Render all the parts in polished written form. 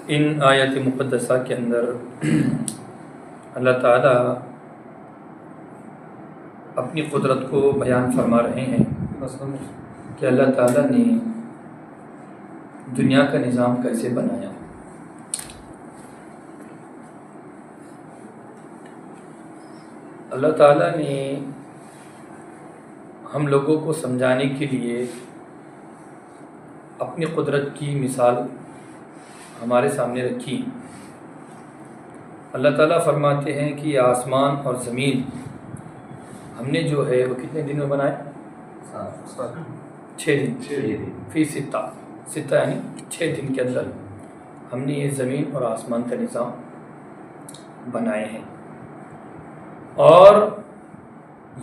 ان آیت مقدسہ کے اندر اللہ تعالیٰ اپنی قدرت کو بیان فرما رہے ہیں کہ اللہ تعالیٰ نے دنیا کا نظام کیسے بنایا۔ اللہ تعالیٰ نے ہم لوگوں کو سمجھانے کے لیے اپنی قدرت کی مثال ہمارے سامنے رکھی۔ اللہ تعالیٰ فرماتے ہیں کہ آسمان اور زمین ہم نے جو ہے وہ کتنے دن میں بنائے؟ 6 دن فی ستہ یعنی 6 دن کے اندر ہم نے یہ زمین اور آسمان کا نظام بنائے ہیں۔ اور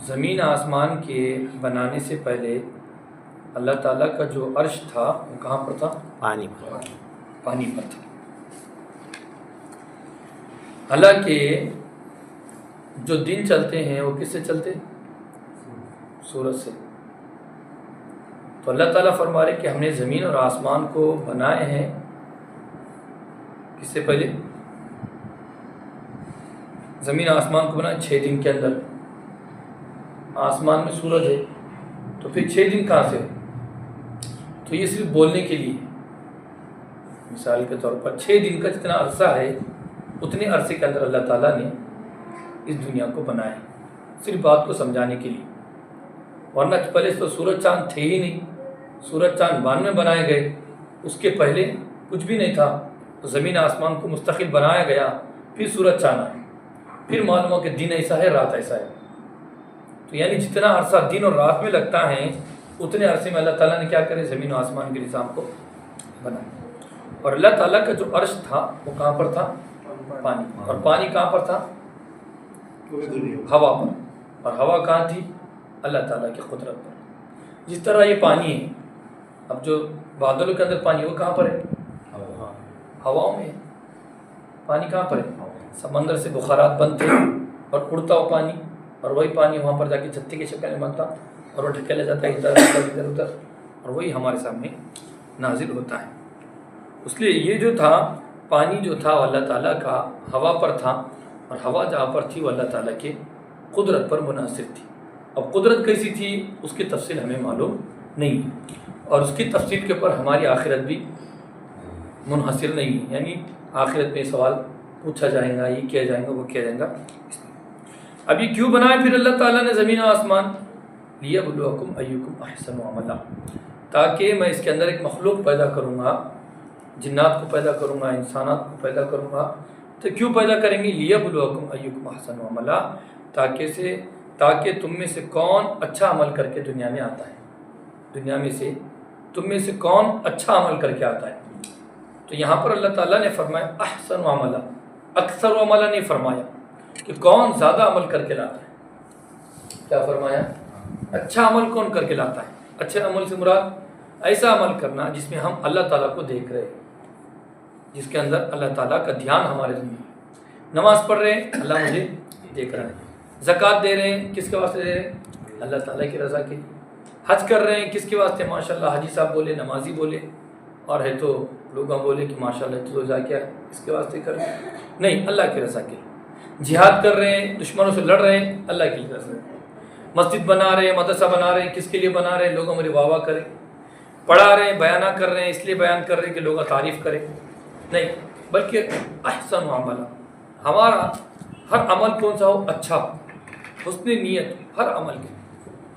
زمین آسمان کے بنانے سے پہلے اللہ تعالیٰ کا جو عرش تھا وہ کہاں پر تھا؟ پانی پر تھا۔ حالانکہ جو دن چلتے ہیں وہ کس سے چلتے؟ سورج سے۔ تو اللہ تعالیٰ فرما رہے کہ ہم نے زمین اور آسمان کو بنائے ہیں کس سے پہلے؟ زمین آسمان کو بنائے 6 دن کے اندر۔ آسمان میں سورج ہے تو پھر 6 دن کہاں سے؟ تو یہ صرف بولنے کے لیے، مثال کے طور پر 6 دن کا جتنا عرصہ ہے اتنے عرصے کے اندر اللہ تعالیٰ نے اس دنیا کو بنایا ہے، صرف بات کو سمجھانے کے لیے۔ ورنہ پہلے تو سورج چاند تھے ہی نہیں، سورج چاند بعد میں بنائے گئے، اس کے پہلے کچھ بھی نہیں تھا۔ تو زمین آسمان کو مستقل بنایا گیا، پھر سورج چاند آئے، پھر معلوم ہو کہ دن ایسا ہے رات ایسا ہے۔ تو یعنی جتنا عرصہ دن اور رات میں لگتا ہے اتنے عرصے میں اللہ تعالیٰ نے کیا کرے؟ زمین و آسمان کے نظام کو بنایا۔ اور اللہ تعالیٰ کا جو عرش تھا وہ کہاں پر تھا؟ پانی۔ اور پانی کہاں پر تھا؟ ہوا پر۔ اور ہوا کہاں تھی؟ اللہ تعالیٰ کی قدرت پر۔ جس طرح یہ پانی ہے، اب جو بادلوں کے اندر پانی وہ کہاں پر ہے؟ ہواؤں میں ہے۔ پانی کہاں پر ہے؟ سمندر سے بخارات بنتے اور اڑتا ہوا پانی، اور وہی پانی وہاں پر جا کے چھتی کی شکل میں بنتا اور وہ ڈھکیلا جاتا ہے ادھر ادھر، اور وہی ہمارے سامنے نازل ہوتا ہے۔ اس لیے یہ جو تھا پانی جو تھا وہ اللہ تعالیٰ کا ہوا پر تھا، اور ہوا جہاں پر تھی وہ اللہ تعالیٰ کے قدرت پر منحصر تھی۔ اب قدرت کیسی تھی اس کی تفصیل ہمیں معلوم نہیں ہے، اور اس کی تفصیل کے اوپر ہماری آخرت بھی منحصر نہیں ہے، یعنی آخرت میں سوال پوچھا جائے گا، یہ کیا جائے گا، وہ کیا جائے گا۔ اب یہ کیوں بنائے پھر اللہ تعالیٰ نے زمین و آسمان؟ لیبلوکم ایکم احسن عملا، تاکہ میں اس کے اندر ایک مخلوق پیدا کروں گا، جنات کو پیدا کروں گا، انسانات کو پیدا کروں گا۔ تو کیوں پیدا کریں گے؟ لیبلوکم ایکم احسن عملا، تاکہ تم میں سے کون اچھا عمل کر کے دنیا میں آتا ہے، دنیا میں سے تم میں سے کون اچھا عمل کر کے آتا ہے۔ تو یہاں پر اللہ تعالیٰ نے فرمایا احسن عملا، اکثر عملا نہیں فرمایا کہ کون زیادہ عمل کر کے لاتا ہے، کیا فرمایا؟ اچھا عمل کون کر کے لاتا ہے۔ اچھے عمل سے مراد ایسا عمل کرنا جس میں ہم اللہ تعالیٰ کو دیکھ رہے ہیں، جس کے اندر اللہ تعالیٰ کا دھیان ہمارے ذمہ ہے۔ نماز پڑھ رہے ہیں اللہ مجھے دیکھ رہا ہے، زکوٰۃ دے رہے ہیں کس کے واسطے دے رہے ہیں؟ اللہ تعالیٰ کی رضا کے لیے۔ حج کر رہے ہیں کس کے واسطے؟ ماشاءاللہ حاجی صاحب بولے، نمازی بولے، اور ہے تو لوگوں بولے کہ ماشاءاللہ تو جا کے اس کے واسطے کر رہے ہیں، نہیں، اللہ کی رضا کے لیے۔ جہاد کر رہے ہیں، دشمنوں سے لڑ رہے ہیں، اللہ کی رضا کے لیے۔ مسجد بنا رہے ہیں، مدرسہ بنا رہے ہیں، کس کے لیے بنا رہے ہیں؟ لوگوں میرے واہ واہ کریں۔ پڑھا رہے ہیں، بیانہ کر رہے ہیں، اس لیے بیان کر رہے ہیں کہ لوگ تعریف کریں، نہیں، بلکہ احسن عمل، ہمارا ہر عمل کون سا ہو؟ اچھا، حسن نیت ہر عمل کے۔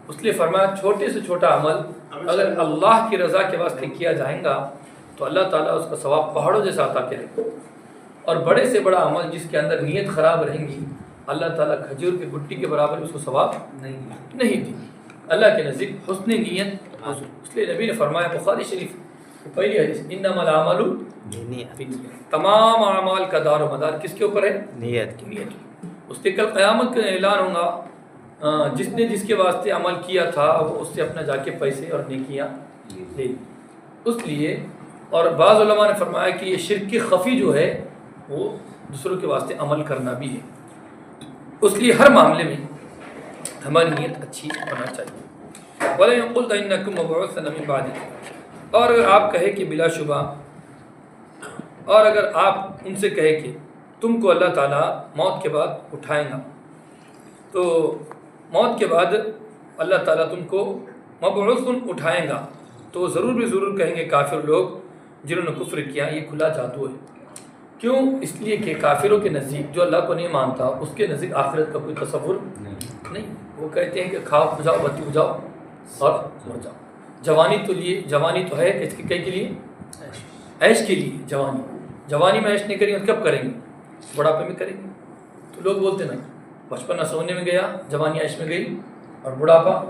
اس لیے فرمایا چھوٹے سے چھوٹا عمل اگر اللہ کی رضا کے واسطے کیا جائے گا تو اللہ تعالیٰ اس کا ثواب پہاڑوں جیسا عطا کرے گا، اور بڑے سے بڑا عمل جس کے اندر نیت خراب رہیں گی اللہ تعالیٰ کھجور کی گٹی کے برابر اس کو ثواب نہیں دی۔ اللہ کے نزدیک حسن نیت، اس لیے نبی نے فرمایا بخاری شریف کی پہلی حدیث، انما الاعمال بالنیات، تمام اعمال کا دار و مدار کس کے اوپر ہے؟ نیت کی۔ اس لیے کل قیامت کا اعلان ہوگا، جس نے جس کے واسطے عمل کیا تھا وہ اس سے اپنا جا کے پیسے اور نیکیاں لے لی۔ اس لیے اور بعض علماء نے فرمایا کہ یہ شرک کی خفی جو ہے وہ دوسروں کے واسطے عمل کرنا بھی ہے۔ اس لیے ہر معاملے میں ہماری نیت اچھی ہونا چاہیے۔ وَلَئِن قُلْتَ إِنَّكُمْ مَبْعُوثُونَ مِن بَعْدِي، اور اگر آپ کہے کہ بلا شبہ اور اگر آپ ان سے کہیں کہ تم کو اللہ تعالیٰ موت کے بعد اٹھائیں گا، تو موت کے بعد اللہ تعالیٰ تم کو مبعوث اٹھائیں گا، تو ضرور بھی ضرور کہیں گے کافر لوگ جنہوں نے کفر کیا یہ کھلا جادو ہے۔ کیوں؟ اس لیے کہ کافروں کے نزدیک، جو اللہ کو نہیں مانتا اس کے نزدیک آخرت کا کوئی تصور نہیں۔ وہ کہتے ہیں کہ کھاؤ بجاؤ بتی بجاؤ اور مر جاؤ۔ جوانی تو ہے کس کے لیے؟ عیش کے لیے۔ جوانی میں عیش نہیں کریں گے کب کریں گے؟ بڑھاپے میں کریں گے۔ تو لوگ بولتے نا بچپنا سونے میں گیا، جوانی عیش میں گئی، اور بڑھاپا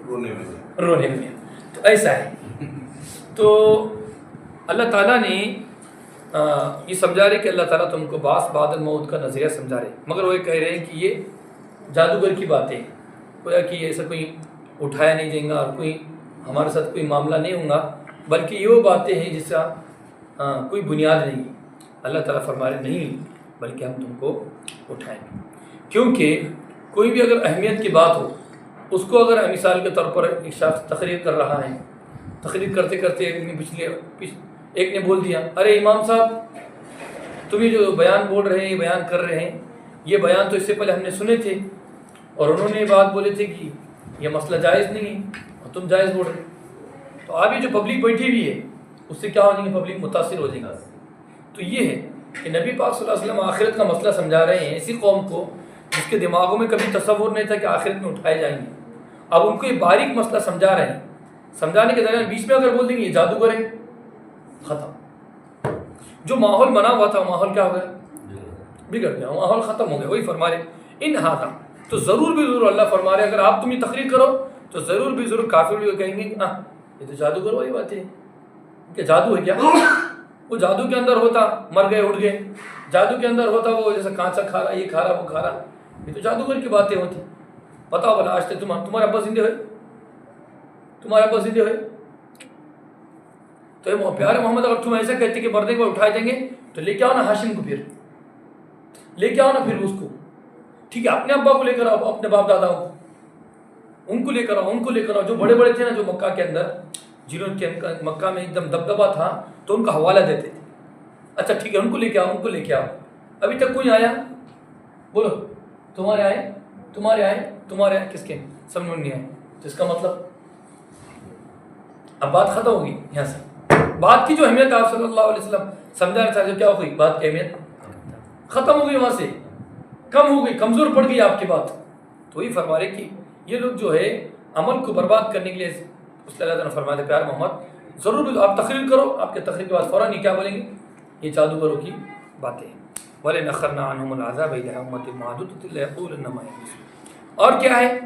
رونے میں گیا۔ تو ایسا ہے۔ تو اللہ تعالیٰ نے یہ سمجھا رہے کہ اللہ تعالیٰ تم کو بعث بعد الموت کا نظریہ سمجھا رہے، مگر وہ یہ کہہ رہے ہیں کہ یہ جادوگر کی باتیں، گویا کہ ایسا کوئی اٹھایا نہیں دیں گا اور کوئی ہمارے ساتھ کوئی معاملہ نہیں ہوگا، بلکہ یہ وہ باتیں ہیں جس کا کوئی بنیاد نہیں۔ اللہ تعالیٰ فرما رہے نہیں، بلکہ ہم تم کو اٹھائیں گے۔ کیونکہ کوئی بھی اگر اہمیت کی بات ہو، اس کو اگر مثال کے طور پر ایک شخص تقریر کر رہا ہے، تقریر کرتے کرتے ایک نے بول دیا، ارے امام صاحب تم یہ جو بیان بول رہے ہیں، یہ بیان کر رہے ہیں، یہ بیان تو اس سے پہلے ہم نے سنے تھے، اور انہوں نے یہ بات بولے تھے کہ یہ مسئلہ جائز نہیں ہے اور تم جائز بول رہے۔ تو اب یہ جو پبلک بیٹھی ہوئی ہے اس سے کیا ہو جائیں گے؟ پبلک متاثر ہو جائے گا۔ تو یہ ہے کہ نبی پاک صلی اللہ علیہ وسلم آخرت کا مسئلہ سمجھا رہے ہیں ایسی قوم کو جس کے دماغوں میں کبھی تصور نہیں تھا کہ آخرت میں اٹھائے جائیں گے۔ اب ان کو یہ باریک مسئلہ سمجھا رہے ہیں، سمجھانے کے دوران بیچ میں اگر بول دیں گے یہ جادوگر ہے، ختم۔ جو ماحول بنا ہوا تھا ماحول کیا ہو گیا؟ بگڑ گیا، ماحول ختم ہو گیا۔ وہی فرما رہے ان ہاں، تو ضرور بھی ضرور اللہ فرما رہے اگر آپ تم یہ تقریر کرو تو ضرور بھی ضرور کافر بھی کہیں گے کہ یہ تو جادوگر والی بات ہے، کہ جادو ہے کیا؟ وہ جادو کے اندر ہوتا مر گئے اٹھ گئے، جادو کے اندر ہوتا وہ جیسے کانچا کھا رہا، یہ کھا رہا وہ کھا رہا، یہ تو جادوگر کی باتیں ہوتی۔ بتاؤ بھلا آج تک تمہارے ابا زندے ہوئے؟ تمہارے ابا زندے ہوئے؟ تو پیارے محمد اگر تم ایسا کہتے کہ مردے کو اٹھائے دیں گے تو لے کے آؤ نا ہاشم کو، پھر لے کے آؤ نا پھر اس کو، ٹھیک ہے؟ اپنے ابا کو لے کر آؤ، اپنے باپ دادا کو، ان کو لے کر آؤ، ان کو لے کر آؤ جو بڑے بڑے تھے نا، جو مکہ کے اندر، جنہوں کے مکہ میں ایک دم دبدبا تھا تو ان کا حوالہ دیتے تھے۔ اچھا ٹھیک ہے، ان کو لے کے آؤ، ان کو لے کے آؤ۔ ابھی تک کوئی آیا؟ بولو تمہارے آئے، تمہارے آئے، تمہارے آئے، کس کے سمجھ میں نہیں آئے؟ جس کا مطلب اب بات ختم ہوگی یہاں سے۔ بات کی جو اہمیت آپ صلی اللہ علیہ وسلم سمجھانا چاہتے کیا ہو گئی؟ بات کی اہمیت ختم ہو گئی، وہاں سے کم ہو گئی، کمزور پڑ گئی آپ کی بات۔ تو وہی فرما رہے کہ یہ لوگ جو ہے عمل کو برباد کرنے کے لیے اس اللہ تعالیٰ نے فرمایا تھا پیار محمد ضرور بھی آپ تقریر کرو، آپ کے تقریر کے بعد فوراً یہ کیا بولیں گے؟ یہ جادوگروں کی باتیں ہیں۔ وَلَنَخَّرْنَا عَنْهُمُ الْعَذَابَ إِلَىٰ أُمَّةٍ مَّعْدُودَةٍ لَيَقُولُنَّ مَا يَحْبِسُ۔ اور کیا ہے؟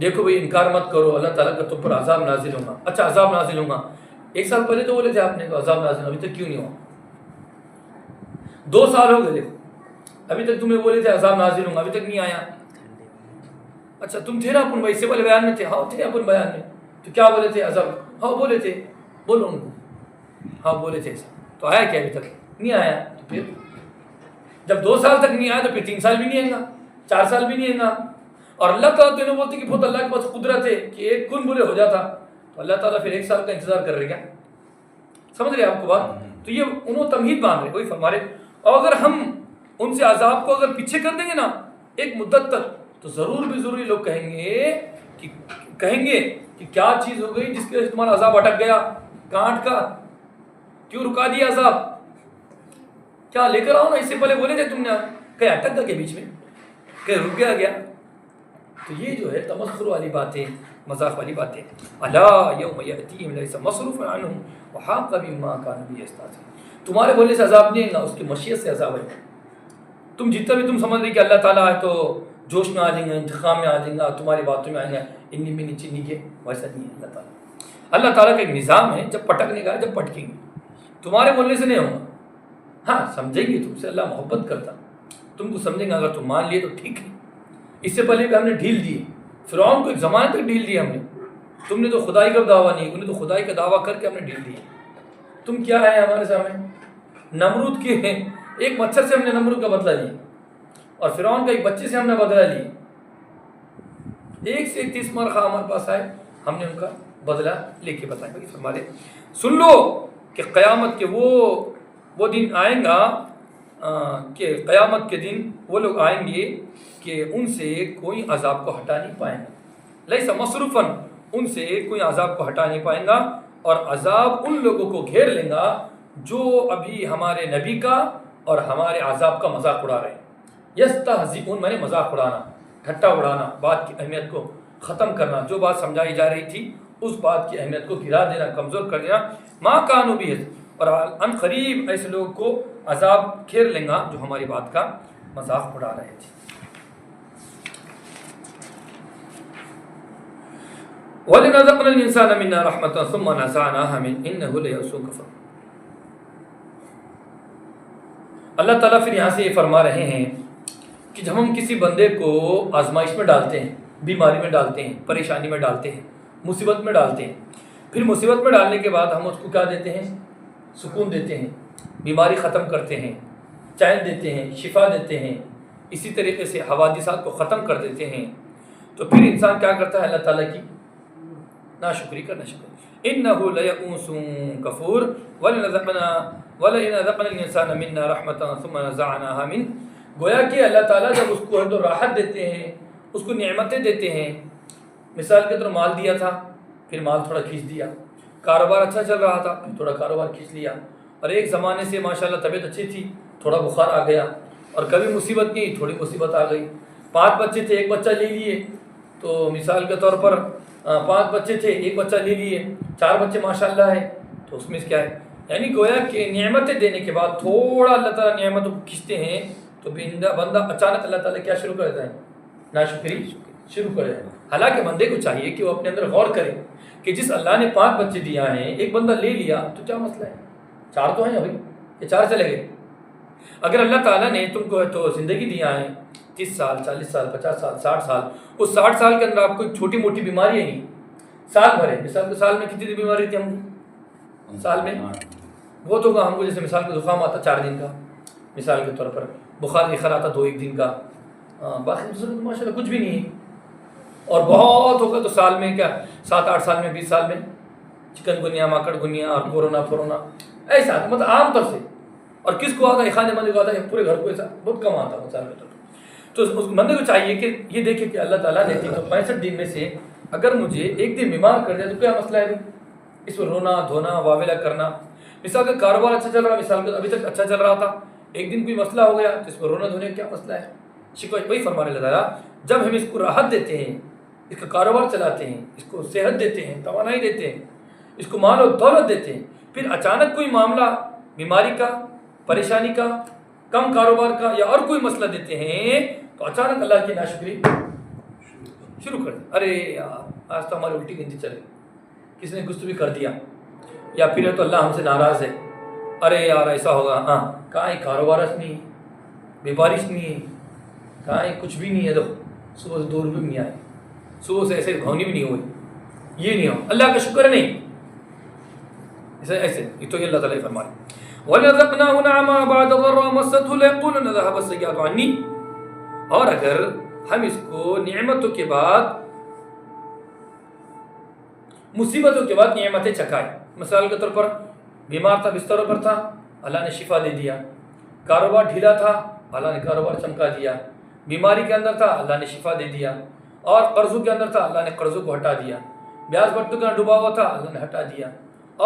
دیکھو بھئی انکار مت کرو، اللہ تعالیٰ کا تم پر عذاب نازل ہوگا۔ اچھا عذاب نازل ہوگا، ایک سال پہلے تو بولے تھے آپ نے تو عذاب نازل، ابھی تک کیوں نہیں ہوا؟ 2 سال ہو گئے، دیکھو ابھی تک تمہیں بولے تھے عذاب نازل ہوگا، ابھی تک نہیں آیا۔ اچھا تم تھے نا اپن بھائی، اس سے پہلے بیان میں تھے؟ ہاں تھے اپن بیان میں، تو کیا بولے تھے؟ عذاب، ہاں بولے تھے، بولو ان کو، ہاں بولے تھے ایسا، تو آیا کیا؟ ابھی تک نہیں آیا۔ تو پھر جب 2 سال تک نہیں آیا تو پھر 3 سال بھی نہیں آئے گا، 4 سال بھی نہیں آئے گا۔ اور اللہ تعالیٰ تو انہوں بولتے کہ بہت اللہ کے پاس قدرت ہے کہ ایک کن بولے ہو جاتا، تو اللہ تعالیٰ پھر 1 سال کا انتظار کر رہے کیا؟ سمجھ رہے آپ کو بات؟ تو یہ انہوں تمہید باندھ رہے، کوئی فرما رہے اور اگر ہم ان سے عذاب کو اگر پیچھے کر دیں گے نا ایک مدت تک تو ضرور بھی ضروری لوگ کہیں گے کہ کیا چیز ہو گئی جس کی وجہ سے تمہارا عذاب اٹک گیا، کانٹ کا کیوں رکا دیا عذاب؟ کیا لے کر آؤ نا، اس سے پہلے بولے تھے تم نے، کہیں اٹک گیا کے بیچ میں، کہیں رک گیا۔ تو یہ جو ہے تمسخر والی باتیں، مذاق والی باتیں، الا یوم یاتیہم لیس مصروفا عنہم وحاق بهم ما كانوا به یستهزئون۔ تمہارے بولنے سے عذاب نہیں ہے گا، اس کی مشیت سے عذاب ہے۔ تم جتنا بھی تم سمجھ رہے کہ اللہ تعالیٰ ہے تو جوش میں آ جائیں گے، انتقام میں آ جائیں گا، تمہاری باتوں میں آئیں گے انی منی چینی کے، ویسا نہیں ہے اللہ تعالیٰ۔ اللہ تعالیٰ کا ایک نظام ہے، جب پٹکنے کا جب پٹکیں گے، تمہارے بولنے سے نہیں ہوگا۔ ہاں سمجھیں گے تم سے، اللہ محبت کرتا، تم کو سمجھیں گے، اگر تم مان لیے تو ٹھیک ہے۔ اس سے پہلے بھی ہم نے ڈھیل دی، فرعون کو ایک زمانے تک ڈھیل دی ہم نے، تم نے تو خدائی کا دعویٰ نہیں، انہیں تو خدائی کا دعویٰ کر کے ہم نے ڈھیل دی۔ تم کیا ہے ہمارے سامنے؟ نمرود کے ہیں، ایک مچھر سے ہم نے نمرود کا بدلہ لیا، اور فرعون کا ایک بچے سے ہم نے بدلہ لیا، 1 سے 30 مرخہ ہمارے پاس آئے، ہم نے ان کا بدلہ لے کے بتایا۔ فرما دے سن لو کہ قیامت کے وہ وہ دن آئیں گا کہ قیامت کے دن وہ لوگ آئیں گے کہ ان سے کوئی عذاب کو ہٹا نہیں پائیں گا، لیس مصروفاً، ان سے کوئی عذاب کو ہٹا نہیں پائیں گا، اور عذاب ان لوگوں کو گھیر لیں گا جو ابھی ہمارے نبی کا اور ہمارے عذاب کا مذاق اڑا رہے ہیں۔ یستہزئون میں نے مذاق اڑانا، ٹھٹا اڑانا، بات کی اہمیت کو ختم کرنا، جو بات سمجھائی جا رہی تھی اس بات کی اہمیت کو گرا دینا، کمزور کر دینا۔ ما کانوا بھی، اور ان قریب ایسے لوگوں کو عذاب گھیر لیں گا جو ہماری بات کا مذاق اڑا رہے تھے۔ وَلَنَذَقْنَ الْإِنسَانَ مِنَّا رَحْمَةً ثُمَّ نَزَعْنَاهَا مِنْهُ إِنَّهُ لَيَئُوسٌ كَفُورٌ۔ اللہ تعالیٰ پھر یہاں سے یہ فرما رہے ہیں کہ جب ہم کسی بندے کو آزمائش میں ڈالتے ہیں، بیماری میں ڈالتے ہیں، پریشانی میں ڈالتے ہیں، مصیبت میں ڈالتے ہیں، پھر مصیبت میں ڈالنے کے بعد ہم اس کو کیا دیتے ہیں؟ سکون دیتے ہیں، بیماری ختم کرتے ہیں، چین دیتے ہیں، شفا دیتے ہیں، اسی طریقے سے حوادثات کو ختم کر دیتے ہیں، تو پھر انسان کیا کرتا ہے؟ اللہ تعالیٰ کی ناشکری کرنا شروع۔ إِنَّهُ لَيَئُوسٌ كَفُورٌ وَلَئِنْ أَذَقْنَا الْإِنسَانَ مِنَّا رَحْمَةً ثُمَّ نَزَعْنَاهَا مِنْهُ، گویا کہ اللہ تعالیٰ جب اس کو راحت دیتے ہیں، اس کو نعمتیں دیتے ہیں، مثال کے طور مال دیا تھا، پھر مال تھوڑا کھینچ دیا، کاروبار اچھا چل رہا تھا، پھر تھوڑا کاروبار کھینچ لیا، اور ایک زمانے سے ماشاءاللہ طبیعت اچھی تھی، تھوڑا بخار آ گیا، اور کبھی مصیبت نہیں، تھوڑی مصیبت آ گئی، 5 بچے تھے، 1 بچہ لے لیے، تو مثال کے طور پر 5 بچے تھے، 1 بچہ لے لیے، 4 بچے ماشاءاللہ ہے، تو اس میں کیا ہے؟ یعنی گویا کہ نعمتیں دینے کے بعد تھوڑا اللہ تعالیٰ نعمتوں کو کھینچتے ہیں، تو بندہ اچانک اللہ تعالیٰ کیا شروع کر دیتا ہے؟ ناشکری شروع کر دیتا ہے۔ حالانکہ بندے کو چاہیے کہ وہ اپنے اندر غور کرے کہ جس اللہ نے 5 بچے دیا ہیں، 1 بندہ لے لیا تو کیا مسئلہ ہے؟ 4 تو ہیں ابھی، یہ 4 چلے گئے۔ اگر اللہ تعالیٰ نے تم کو تو زندگی دیا ہے 30 سال، 40 سال، 50 سال، 60 سال، اس 60 سال کے اندر آپ کو چھوٹی موٹی بیماری ہے نہیں، سال بھر ہے، مثال کے سال میں کتنی بیماری تھی ہم سال میں؟ بہت ہوگا ہم کو، جیسے مثال کا زکام آتا 4 دن کا، مثال کے طور پر بخار خر آتا 2-1 دن کا، باقی ماشاء اللہ کچھ بھی نہیں ہے، اور بہت ہوگا تو سال میں کیا 7-8 سال میں 20 سال میں چکن گنیا، ماکڑ گنیا اور کورونا ایسا، مطلب عام طور سے، اور کس کو آتا ہے؟ خانے بندے کو آتا ہے، پورے گھر کو ایسا بہت کم آتا ہے مثال کے طور پر۔ تو اس بندے کو چاہیے کہ یہ دیکھے کہ اللہ تعالیٰ نے 365 دن میں سے اگر مجھے 1 دن بیمار کر دیا تو کیا مسئلہ ہے؟ اس میں رونا دھونا واویلا کرنا، مثال کا کاروبار اچھا چل رہا، مثال کا ابھی تک اچھا چل رہا تھا، 1 دن کوئی مسئلہ ہو گیا تو اس میں رونا دھونے کا کیا مسئلہ ہے؟ شکوہ وہی فرمانے اللہ تعالیٰ جب ہم اس کو راحت دیتے ہیں، اس کا کاروبار چلاتے ہیں، اس کو صحت دیتے ہیں، توانائی دیتے ہیں، اس کو مال و دولت دیتے ہیں، پھر اچانک کوئی معاملہ بیماری کا، پریشانی کا، کم کاروبار کا یا اور کوئی مسئلہ دیتے ہیں تو اچانک اللہ کی ناشکری شروع کر دیں۔ ارے یار آج تو ہماری الٹی گنتی چلے، کسی نے کچھ بھی کر دیا، یا پھر تو اللہ ہم سے ناراض ہے، ارے یار ایسا ہوگا، ہاں کہاں کاروبار نہیں، بیمارش نہیں، کہاں کچھ بھی نہیں ہے، تو صبح سے 2 روپئے بھی نہیں آئے، صبح سے ایسے گھونی بھی نہیں ہوئی، یہ نہیں ہو، اللہ کا شکر نہیں، ایسے یہ تو اللہ تعالیٰ فرما رہے ہیں وَلَذَقْنَاهُ نَعْمًا بَعْدَ ضَرَّاءٍ مَسَّتْهُ لَيَقُولُنَّ ذَهَبَ السَّيِّئَاتُ عَنِّي، اور اگر ہم اس کو نعمتوں کے بعد، مصیبتوں کے بعد نعمتیں چکھائے، مثال کے طور پر بیمار تھا، بستروں پر تھا، اللہ نے شفا دے دیا، کاروبار ڈھیلا تھا، اللہ نے کاروبار چمکا دیا، بیماری کے اندر تھا، اللہ نے شفا دے دیا، اور قرضوں کے اندر تھا، اللہ نے قرضوں کو ہٹا دیا، بیاج بٹوں کا ڈوبا ہوا تھا، اللہ نے ہٹا دیا،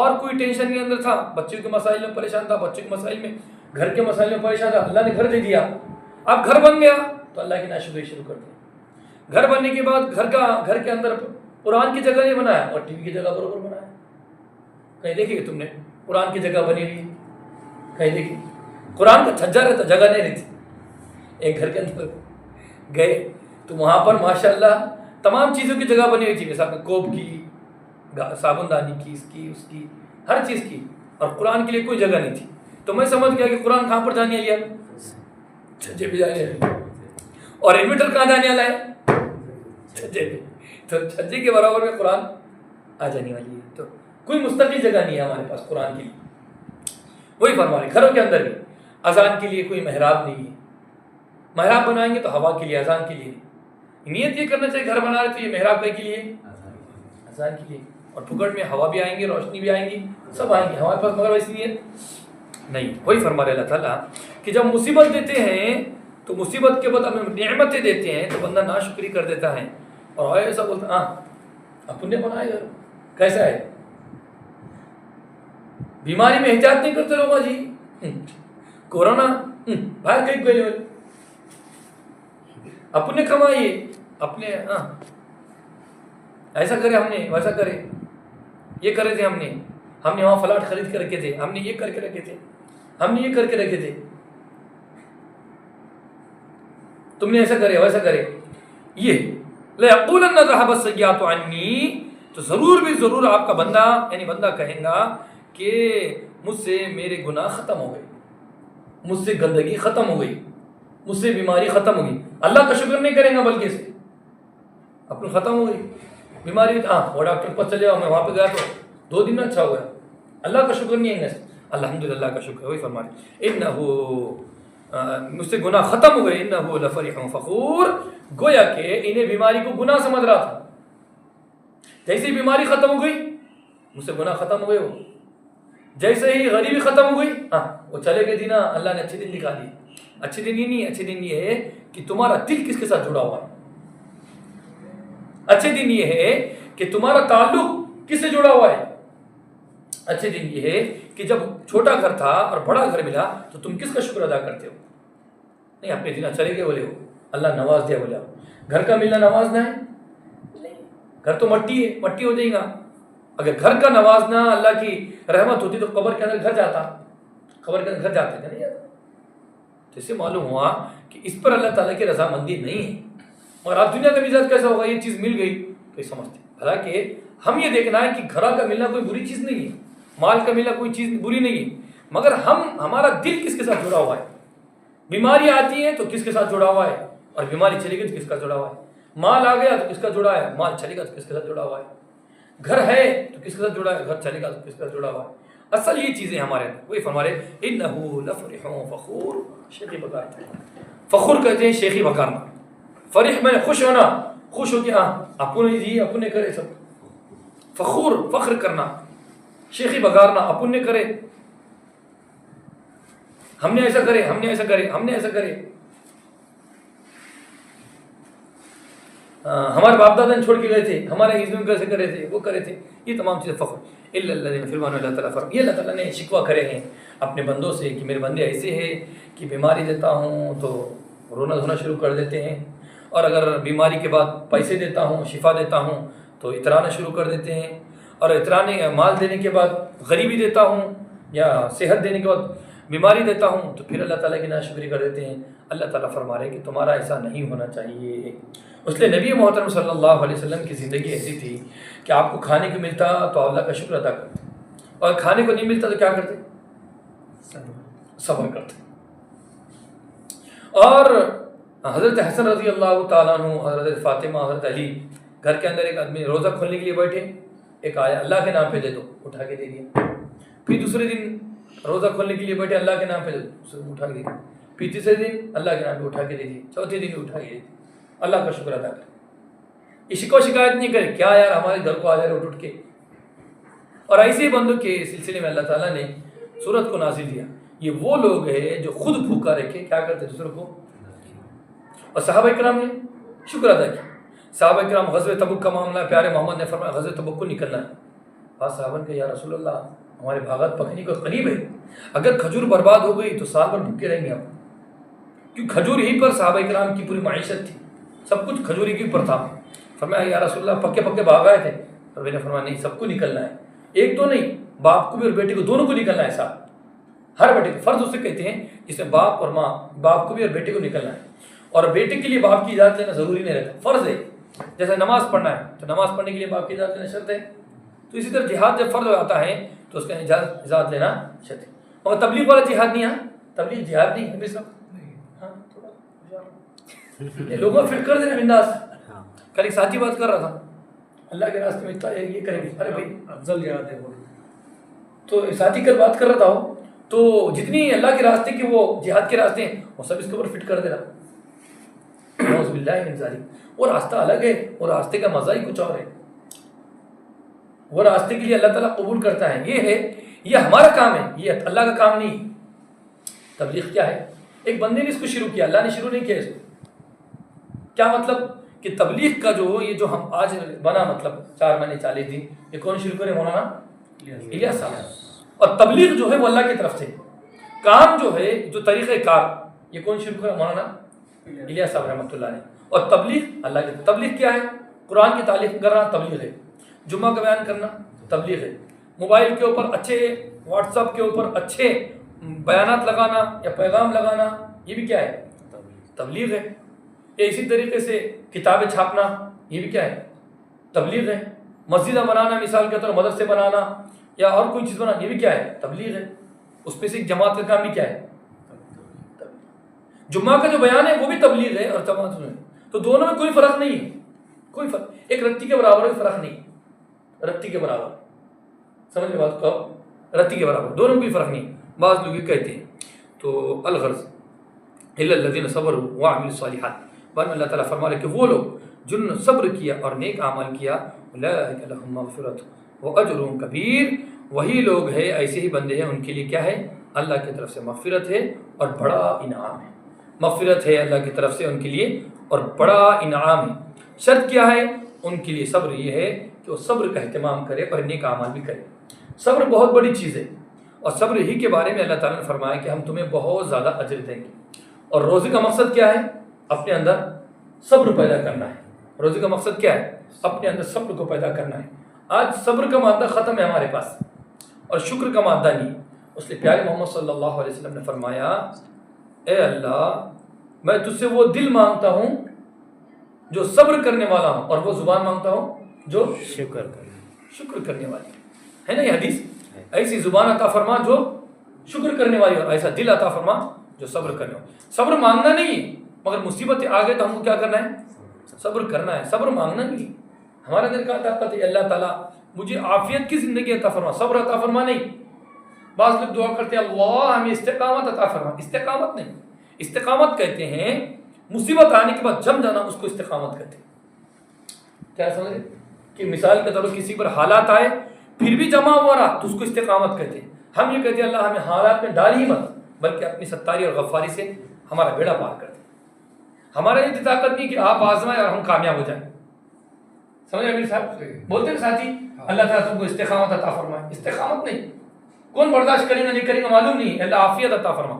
اور کوئی ٹینشن کے اندر تھا، بچوں کے مسائل میں پریشان تھا، بچوں کے مسائل میں، گھر کے مسائل میں پریشان تھا، اللہ نے گھر دے دیا، اب گھر بن گیا تو اللہ کی ناشکری شروع کر دی۔ گھر بننے کے بعد گھر کے اندر قرآن کی جگہ نہیں بنایا اور ٹی وی کی جگہ برابر بنایا، کہیں دیکھیے کہ تم نے قرآن کی جگہ بنی ہوئی، کہیں دیکھیے قرآن کا چھجا رہتا، جگہ نہیں رہتی، ایک گھر کے اندر گئے تو وہاں پر ماشاءاللہ تمام چیزوں کی جگہ بنی ہوئی تھی، مثال کوپ کی، صابن دانی کی، اس کی ہر چیز کی، اور قرآن کے لیے کوئی جگہ نہیں تھی، تو میں سمجھ گیا کہ قرآن کہاں پر جانے والی ہے؟ چھجے پہ جانے والی، اور انورٹر کہاں جانے والا ہے؟ چھجے پہ، تو چھجے کے برابر میں قرآن آ جانے والی ہے، تو کوئی مستقل جگہ نہیں ہے ہمارے پاس قرآن کے لیے۔ وہی فرما رہے گھروں کے اندر بھی اذان کے لیے کوئی محراب نہیں ہے، محراب بنائیں گے تو ہوا کے لیے، اذان کے لیے، نیت یہ کرنا چاہیے گھر بنا رہے تو یہ محراب کے لیے، اذان کے لیے، اور پھکڑ میں ہوا بھی آئیں گی، روشنی بھی آئیں گی، سب آئیں گی ہمارے پاس، مگر ویسی نیت نہیں. وہی فرما رہے اللہ تعالیٰ کہ جب مصیبت دیتے ہیں تو مصیبت کے بعد ہمیں نعمتیں دیتے ہیں تو بندہ ناشکری کر دیتا ہے اور ایسا بولتا ہاں اپن نے بنایا گھر کیسا ہے. بیماری میں احتیاط نہیں کرتے لوگ جی, کورونا باہر کہیں گئے اپنے کمائیے اپنے ایسا کرے ہم نے ویسا کرے, یہ کرے تھے ہم نے وہاں فلاٹ خرید کے رکھے تھے, ہم نے یہ کر کے رکھے تھے, ہم نے یہ کر کے رکھے تھے, تم نے ایسا کرے ویسا کرے. یہ لَيَقُولَنَّ ذَهَبَ السَّيِّئَاتُ عَنِّي, تو ضرور بھی ضرور آپ کا بندہ یعنی بندہ کہیں گا کہ مجھ سے میرے گناہ ختم ہو گئے, مجھ سے گندگی ختم ہو گئی, مجھ سے بیماری ختم ہو گئی. اللہ کا شکر نہیں کریں گا بلکہ سے اپنی ختم ہو گئی بیماری. وہ ڈاکٹر کے پاس چلے جاؤ, میں وہاں پہ گیا تو 2 دن میں اچھا ہو گیا. اللہ کا شکر نہیں ہے, الحمدللہ کا شکر ہے. وہی فرمائے انہو مجھ سے گناہ ختم ہو گئے, انہو لفرح فخور, گویا کہ انہیں بیماری کو گناہ سمجھ رہا تھا. جیسے ہی بیماری ختم ہو گئی مجھ سے گناہ ختم ہو گئے, وہ جیسے ہی غریبی ختم ہو گئی وہ چلے گئے دینا. اللہ نے اچھے دن دکھا دی. اچھے دن یہ نہیں, اچھے دن یہ ہے کہ تمہارا دل کس کے ساتھ جڑا ہوا ہے. اچھے دن یہ ہے کہ تمہارا تعلق کس سے جڑا ہوا ہے. اچھے دن یہ ہے کہ جب چھوٹا گھر تھا اور بڑا گھر ملا تو تم کس کا شکر ادا کرتے ہو. نہیں اپنے دن چلے گئے بولے ہو اللہ نواز دیا بولے, گھر کا ملنا نوازنا ہے نہیں, گھر تو مٹی ہے, مٹی ہو جائے گا. اگر گھر کا نوازنا اللہ کی رحمت ہوتی تو قبر کے اندر گھر جاتا, قبر کے اندر گھر جاتے تھے نہیں جاتا. تو اس سے معلوم ہوا کہ اس پر اللہ تعالیٰ کی رضامندی نہیں ہے. مگر آپ دنیا کا مزاج کیسا ہوگا, یہ چیز مل گئی تو یہ سمجھتے. حالانکہ ہم یہ دیکھنا ہے کہ گھر کا ملنا کوئی بری چیز نہیں ہے, مال کا ملنا کوئی چیز بری نہیں ہے, مگر ہمارا دل کس کے ساتھ جڑا ہوا ہے. بیماری آتی ہے تو کس کے ساتھ جڑا ہوا ہے, اور بیماری چلی گئی تو کس کا جڑا ہوا ہے. مال آ گیا تو کس کا جڑا ہے, مال چلے گا تو کس کے ساتھ جڑا ہوا ہے. گھر ہے تو کس کے ساتھ جڑا ہے, گھر چلے گا تو کس کے ساتھ جڑا ہوا ہے. اصل یہ چیزیں ہمارے وہی فرمارے انہو لفرح فخور. شیخی بکار, فخر کہتے ہیں شیخی بکارنا. فرح میں خوش ہونا, خوش ہو کے اپنے جی اپنے کرے سب. فخور فخر کرنا, شیخی بگارنا اپن نے کرے, ہم نے ایسا کرے, ہم نے ایسا کرے, ہم نے ایسا کرے. ہمارے باپ دادا نے چھوڑ کے گئے تھے, ہمارے عزم کیسے کرے تھے, وہ کرے تھے. یہ تمام چیزیں فخر. اللہ فرمان اللہ تعالیٰ فرم, یہ اللہ تعالیٰ نے شکوہ کرے ہیں اپنے بندوں سے کہ میرے بندے ایسے ہیں کہ بیماری دیتا ہوں تو رونا دھونا شروع کر دیتے ہیں, اور اگر بیماری کے بعد پیسے دیتا ہوں, شفا دیتا ہوں تو اترانا شروع کر دیتے ہیں, اور اترانے مال دینے کے بعد غریبی دیتا ہوں یا صحت دینے کے بعد بیماری دیتا ہوں تو پھر اللہ تعالیٰ کی ناشکری کر دیتے ہیں. اللہ تعالیٰ فرما رہے کہ تمہارا ایسا نہیں ہونا چاہیے. اس لیے نبی محترم صلی اللہ علیہ وسلم کی زندگی ایسی تھی کہ آپ کو کھانے کو ملتا تو اللہ کا شکر ادا کرتے, اور کھانے کو نہیں ملتا تو کیا کرتے, صبر کرتے. اور حضرت حسن رضی اللہ تعالیٰ عنہ, حضرت فاطمہ, حضرت علی, گھر کے اندر ایک آدمی روزہ کھولنے کے لیے بیٹھے, ایک آیا اللہ کے نام پہ دے دو, اٹھا کے دے دیا. پھر دوسرے دن روزہ کھولنے کے لیے بیٹھے, اللہ کے نام پہ دے دو, اٹھا کے دے دیا. پھر تیسرے دن اللہ کے نام پہ اٹھا کے دے دی, چوتھے دن اٹھا کے دے دی. اللہ کا شکر ادا کرے, اس کو شکایت نہیں کرے کیا یار ہمارے گھر کو آ جا رہے اٹھ کے. اور ایسے بندوں کے سلسلے میں اللہ تعالیٰ نے سورت کو نازل کیا. یہ وہ لوگ ہیں جو خود بھوکا رکھے کیا کرتے دوسروں کو, اور صحابہ کرام نے شکر ادا کیا. صحابہ کرام غزوہ تبوک کا معاملہ, پیارے محمد نے فرمایا غزوہ تبوک کو نکلنا ہے. بعض صحابہ نے کہا یا رسول اللہ ہمارے بھاگت پکنے کو قریب ہے, اگر کھجور برباد ہو گئی تو سال بھر بھوکے رہیں گے ہم, کیونکہ کھجور ہی پر صحابہ کرام کی پوری معیشت تھی, سب کچھ کھجور ہی کے اوپر تھا. فرمایا یا رسول اللہ پکے پکے بھاگ آئے تھے, اور میں نے فرمایا نہیں سب کو نکلنا ہے, ایک تو نہیں, باپ کو بھی اور بیٹے کو دونوں کو نکلنا ہے صاحب. ہر بیٹے کو فرض اسے کہتے ہیں جس میں باپ اور ماں, باپ کو بھی اور بیٹے کو نکلنا ہے. اور بیٹے کے لیے باپ کی اجازت لینا ضروری نہیں رہتا, فرض ہے. جیسے نماز پڑھنا ہے تو نماز پڑھنے کے لیے باپ کی اجازت لینا شرط ہے, تو اسی طرح جہاد جب فرض آتا ہے تو اس کا اجازت لینا شرط ہے. اور تبلیغ والا جہاد نہیں ہے, تبلیغ جہاد نہیں ہے صاحب. لوگوں کو فٹ کر دینا بنداس. کل ایک ساتھی بات کر رہا تھا, اللہ کے راستے میں اتنا یہ کریں گے, ارے بھائی افضل جہاد ہے. تو ساتھی کل بات کر رہا تھا, تو جتنی اللہ کے راستے کے وہ جہاد کے راستے ہیں وہ سب اس کے اوپر فٹ کر دے رہا. نعوذ باللہ من ذالک. وہ راستہ الگ ہے, وہ راستے کا مزہ ہی کچھ اور ہے. وہ راستے کے لیے اللہ تعالیٰ قبول کرتا ہے. یہ ہے یہ ہمارا کام ہے، یہ اللہ کا کام نہیں۔ تبلیغ کیا ہے؟ ایک بندے نے اس کو شروع کیا، اللہ نے شروع نہیں کیا اس کو۔ کیا مطلب کہ تبلیغ کا جو یہ جو ہم آج بنا مطلب 4 مہینے 40 دن، یہ کون شروع کرے؟ مولانا الیاس صاحب۔ اور تبلیغ جو ہے وہ اللہ کی طرف سے، کام جو ہے جو طریقہ کار یہ کون شروع کرے؟ مولانا الیاس صاحب رحمۃ اللہ علیہ۔ اور تبلیغ اللہ کی تبلیغ کیا ہے؟ قرآن کی تعلیم کرنا تبلیغ ہے، جمعہ کا بیان کرنا تبلیغ ہے، موبائل کے اوپر اچھے واٹس ایپ کے اوپر اچھے بیانات لگانا یا پیغام لگانا، یہ بھی کیا ہے؟ تبلیغ ہے۔ یا اسی طریقے سے کتابیں چھاپنا، یہ بھی کیا ہے؟ تبلیغ ہے۔ مسجدیں بنانا، مثال کے طور پر مدرسے بنانا یا اور کوئی چیز بنانا، یہ بھی کیا ہے؟ تبلیغ ہے۔ اس میں سے ایک جماعت کا کام بھی کیا ہے؟ جمعہ کا جو بیان ہے وہ بھی تبلیغ ہے اور جماعت میں، تو دونوں میں کوئی فرق نہیں ہے، کوئی فرق، ایک رتی کے برابر کوئی فرق نہیں، رتی کے برابر، سمجھ لیں بات کو؟ رتی کے برابر، دونوں میں کوئی فرق نہیں۔ بعض لوگ یہ کہتے ہیں تو الغرض الا الذين صبروا وعملوا الصالحات، بعد میں اللہ تعالیٰ فرما رہے کہ وہ لوگ جنہوں نے صبر کیا اور نیک اعمال کیا، اولئک لهم مغفرۃ واجر کبیر، وہی لوگ ہیں، ایسے ہی بندے ہیں، ان کے لیے کیا ہے؟ اللہ کی طرف سے مغفرت ہے اور بڑا انعام ہے۔ مغفرت ہے اللہ کی طرف سے ان کے لیے اور بڑا انعام ہے۔ شرط کیا ہے ان کے لیے؟ صبر یہ ہے کہ وہ صبر کا اہتمام کرے اور نیک اعمال بھی کرے۔ صبر بہت بڑی چیز ہے، اور صبر ہی کے بارے میں اللہ تعالیٰ نے فرمایا کہ ہم تمہیں بہت زیادہ اجر دیں گے۔ اور روزے کا مقصد کیا ہے؟ اپنے اندر صبر پیدا کرنا ہے۔ روزے کا مقصد کیا ہے؟ اپنے اندر صبر کو پیدا کرنا ہے۔ آج صبر کا مادہ ختم ہے ہمارے پاس اور شکر کا مادہ نہیں، اس لیے پیارے محمد صلی اللہ علیہ وسلم نے فرمایا، اے اللہ میں تجھ سے وہ دل مانگتا ہوں جو صبر کرنے والا ہوں، اور وہ زبان مانگتا ہوں جو شکر کرنے والی ہے نا یہ حدیث؟ ایسی زبان عطا فرما جو شکر کرنے والی، اور ایسا دل عطا فرما جو صبر کرنے والا۔ صبر مانگنا نہیں ہے، مگر مصیبتیں آ گئے تو ہم کو کیا کرنا ہے؟ صبر کرنا ہے، صبر مانگنا نہیں۔ ہمارے اندر کیا طاقت ہے؟ اللہ تعالیٰ مجھے عافیت کی زندگی عطا فرما، صبر عطا فرما نہیں۔ بعض لوگ دعا کرتے ہیں اللہ ہمیں استقامت عطا فرما، استقامت نہیں، استقامت کہتے ہیں مصیبت آنے کے بعد جم جانا، اس کو استقامت کہتے ہیں۔ کیا سمجھے کہ مثال کے طور پر کسی پر حالات آئے پھر بھی جمع ہوا رہا تو اس کو استقامت کہتے ہیں۔ ہم یہ کہتے ہیں اللہ ہمیں حالات میں ڈال ہی مت، بلکہ اپنی ستاری اور غفاری سے ہمارا بیڑا پار کر دے۔ ہمارا یہ طاقت نہیں کہ آپ آزمائیں اور ہم کامیاب ہو جائیں۔ سمجھ امیر صاحب بولتے ہیں ساتھی اللہ تعالیٰ تم کو استقامت عطا فرمائے، استقامت نہیں، کون برداشت کریں گا نہیں کریں گا معلوم نہیں، اللہ عافیت عطا فرما۔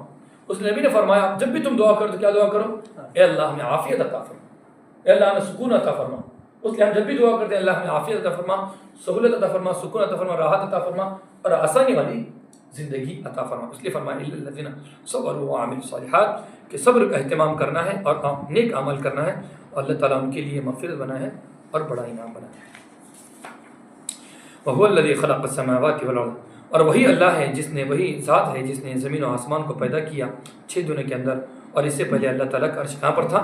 اس نبی نے فرمایا جب بھی تم دعا کرو تو کیا دعا کرو؟ اے اللہ ہمیں عافیت عطا فرما، اے اللہ ہمیں سکون عطا فرما۔ اس لیے ہم جب بھی دعا کرتے ہیں اللہ ہمیں عافیت عطا فرما، سہولت عطا فرما، سکون عطا فرما، راحت عطا فرما اور آسانی والی زندگی عطا فرما۔ اس لیے فرمایا الا الذین صبروا وعملوا الصالحات کہ صبر کا اہتمام کرنا ہے اور نیک عمل کرنا ہے، اور اللہ تعالیٰ ان کے لیے مغفرت بنا ہے اور بڑا انعام بنا ہے۔ وَهُوَ الَّذِي خَلَقَ السَّمَاوَاتِ وَالْأَرْضَ، اور وہی اللہ ہے جس نے، وہی ذات ہے جس نے زمین و آسمان کو پیدا کیا 6 دنوں کے اندر، اور اس سے پہلے اللہ تعالیٰ کا عرش کہاں پر تھا؟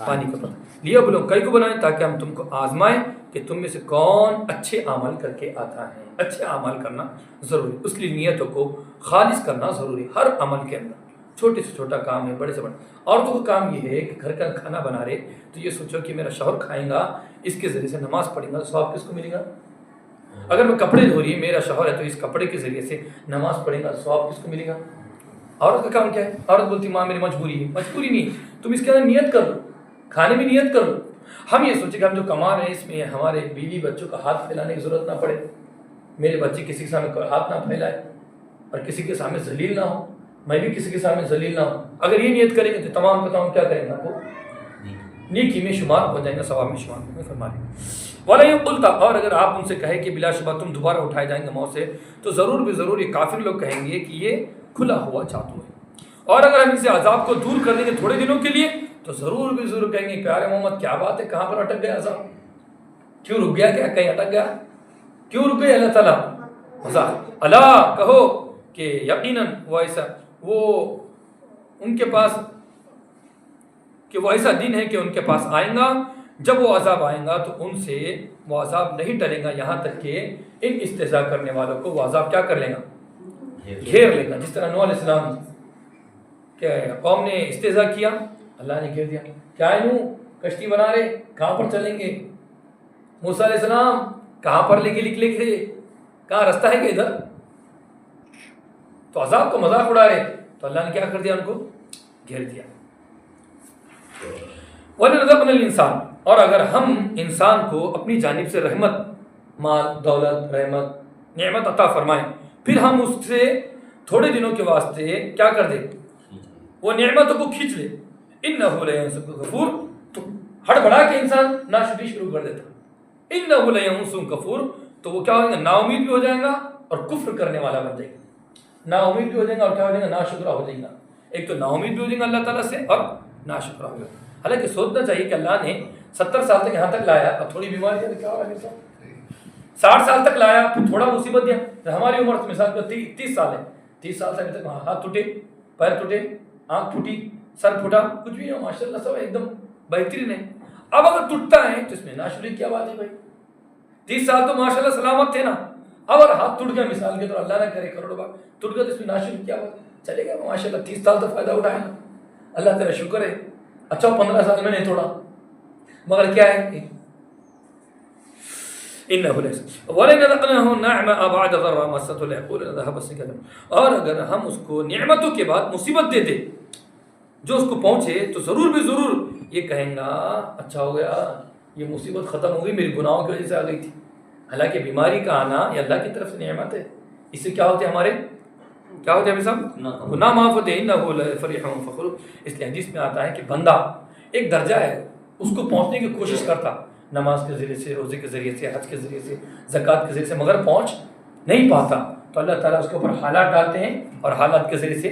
پانی کے اوپر۔ لیبلوکم کئی کو بنائیں تاکہ ہم تم کو آزمائیں کہ تم میں سے کون اچھے اعمال کر کے آتا ہے۔ اچھے اعمال کرنا ضروری، اس لیے نیتوں کو خالص کرنا ضروری ہر عمل کے اندر، چھوٹے سے چھوٹا کام ہے بڑے سے بڑا۔ عورتوں کا کام یہ ہے کہ گھر کا کھانا بنا رہے تو یہ سوچو کہ میرا شوہر کھائیں گا، اس کے ذریعے سے نماز پڑھیں گا، ثواب کس کو ملے گا؟ اگر میں کپڑے دھو رہی ہے میرا شوہر ہے تو اس کپڑے کے ذریعے سے نماز پڑھیں گا، ثواب کس کو ملے گا؟ عورت کا کام کیا ہے؟ عورت بولتی ماں میری مجبوری ہے، مجبوری نہیں، تم اس کے اندر نیت کر لو، کھانے میں نیت کر لو۔ ہم یہ سوچیں کہ ہم جو کما رہے ہیں اس میں ہمارے بیوی بچوں کا ہاتھ پھیلانے کی ضرورت نہ پڑے، میرے بچے کسی کے سامنے ہاتھ نہ پھیلائے اور کسی کے سامنے ذلیل نہ ہو، میں بھی کسی کے سامنے ذلیل نہ ہوں۔ اگر یہ نیت کریں گے تو تمام کا تمام کیا کریں گے؟ وہ نیکی میں شمار ہو جائیں گے، ثواب میں شمار ہو جائیں گے۔ فرمائے وَلَئِن قُلْتَ، اور اگر آپ ان سے کہیں کہ بلا شبہ تم دوبارہ اٹھائے جائیں گے موت سے، تو ضرور بھی ضرور یہ کافر لوگ کہیں گے کہ یہ کھلا ہوا جادو ہے، اور اگر ہم اسے عذاب کو دور کر دیں گے تھوڑے دنوں کے لیے تو ضرور بھی ضرور کہیں گے پیارے محمد کیا بات ہے، کہاں پر اٹک گیا عذاب، کیوں رک گیا، کیا کہیں اٹک گیا، کیوں رک گئے اللہ تعالیٰ عذاب؟ اللہ کہو کہ یقیناً وہ ایسا، وہ ان کے پاس کہ وہ ایسا دن ہے کہ ان کے پاس آئیں گا، جب وہ عذاب آئیں گا تو ان سے وہ عذاب نہیں ٹلے گا یہاں تک کہ ان استہزاء کرنے والوں کو وہ عذاب کیا کر لے گا؟ گھیر لے گا۔ جس طرح نوح علیہ السلام کہ قوم نے استہزاء کیا، اللہ نے گھیر دیا۔ کیا ہے نوح کشتی بنا رہے، کہاں پر چلیں گے؟ موسیٰ علیہ السلام کہاں پر لے کے نکلے تھے، کہاں رستہ ہے کہ ادھر؟ تو عذاب کا مذاق اڑا رہے تو اللہ نے کیا کر دیا؟ ان کو گھیر دیا. وَلَنَذَقْنَا الْإِنسَانَ، اور اگر ہم انسان کو اپنی جانب سے رحمت، مال، دولت، رحمت، نعمت عطا فرمائیں، پھر ہم اس سے تھوڑے دنوں کے واسطے کیا کر دیں؟ وہ نعمتوں کو کھینچ لے. اِنَّهُ لَيَئُوسٌ کفور، تو ہڑبڑا کے انسان ناشکری شروع کر دیتا. اِنَّهُ لَيَئُوسٌ کفور، تو وہ کیا ہو جائے گا؟ نا امید بھی ہو جائے گا اور کفر کرنے والا بن جائے گا. نا امید بھی ہو جائے گا اور کیا ہو جائے گا؟ ناشکرا ہو جائے گا. ایک تو نا امید بھی ہو جائے گا اللہ تعالیٰ سے اور ناشکرا ہو جائے گا. حالانکہ سوچنا چاہیے کہ اللہ نے 70 سال تک یہاں تک لایا، اب تھوڑی بیماری ہے تو کیا ہو رہا ہے؟ 60 سال تک لایا، پھر تھوڑا مصیبت دیا. ہماری عمر مثال پر 30 سال ہے، 30 سال سے ابھی تک ہاتھ ٹوٹے، پیر ٹوٹے، آنکھ ٹوٹی، سر پھوٹا، کچھ بھی نہیں، ماشاء اللہ سب ایک دم بہترین ہے. اب اگر ٹوٹتا ہے تو اس میں ناشکری کیا بات ہے بھائی؟ 30 سال تو ماشاء اللہ سلامت تھے نا، اب اگر ہاتھ ٹوٹ گیا مثال کے طور، اللہ نہ کرے کروڑوں بار ٹوٹ گیا تو اس میں ناشکری کیا بات؟ چلے گا ماشاء اللہ 30 سال تو فائدہ اٹھایا نا، اللہ تیرا شکر ہے. اچھا 15 سال میں نہیں توڑا، مگر کیا ہے؟ اور اگر ہم اس کو نعمتوں کے بعد مصیبت دے دے، جو اس کو پہنچے تو ضرور بھی ضرور یہ کہیں گا اچھا ہو گیا، یہ مصیبت ختم ہو گئی، میری گناہوں کی وجہ سے آ گئی تھی. حالانکہ بیماری کا آنا یہ اللہ کی طرف سے نعمت ہے. اس سے کیا ہوتے ہیں؟ ہمارے کیا ہوتے ہیں صاحب؟ گناہ معاف ہوتے ہیں. انہ لفریح فخور. اس لیے حدیث میں آتا ہے کہ بندہ ایک درجہ ہے، اس کو پہنچنے کی کوشش کرتا نماز کے ذریعے سے، روزے کے ذریعے سے، حج کے ذریعے سے، زکوٰۃ کے ذریعے سے، مگر پہنچ نہیں پاتا تو اللہ تعالیٰ اس کے اوپر حالات ڈالتے ہیں اور حالات کے ذریعے سے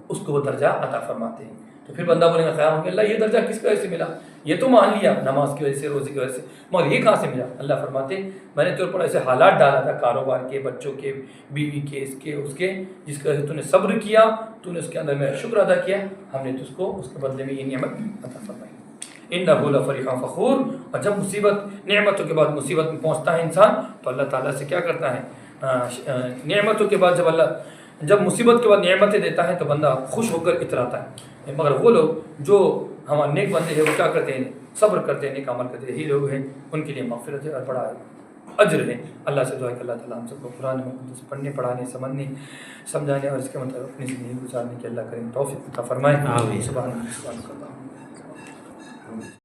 اس کو وہ درجہ عطا فرماتے ہیں. تو پھر بندہ بولے گا خیال ہو کہ اللہ یہ درجہ کس وجہ سے ملا؟ یہ تو مان لیا نماز کی وجہ سے، روزے کی وجہ سے، مگر یہ کہاں سے ملا؟ اللہ فرماتے ہیں میں نے تیرے اوپر ایسے حالات ڈالا تھا، کاروبار کے، بچوں کے، بیوی کے، اس کے اس کے، جس کی وجہ سے تو نے صبر کیا، تو نے اس کے اندر میرا شکر ادا کیا، ہم نے اس کو اس کے بدلے میں یہ نعمت عطا فرمائی. انہ لفریح فخور. اور جب مصیبت، نعمتوں کے بعد مصیبت میں پہنچتا ہے انسان تو اللہ تعالیٰ سے کیا کرتا ہے؟ نعمتوں کے بعد جب مصیبت کے بعد نعمتیں دیتا ہے تو بندہ خوش ہو کر اتراتا ہے. مگر وہ لوگ جو ہمارے نیک بندے ہیں وہ کیا کرتے ہیں؟ صبر کرتے ہیں، نیک عمل کرتے ہیں. یہی لوگ ہیں ان کے لیے مغفرت ہے اور بڑا اجر ہے. اللہ سے دعا ہے کہ اللہ تعالیٰ ہم سب کو قرآن مقدس پڑھنے، پڑھانے، سمجھانے اور اس کے مطابق اپنی زندگی گزارنے کی اللہ کریم توفیق عطا فرمائے. سبحان اللہ.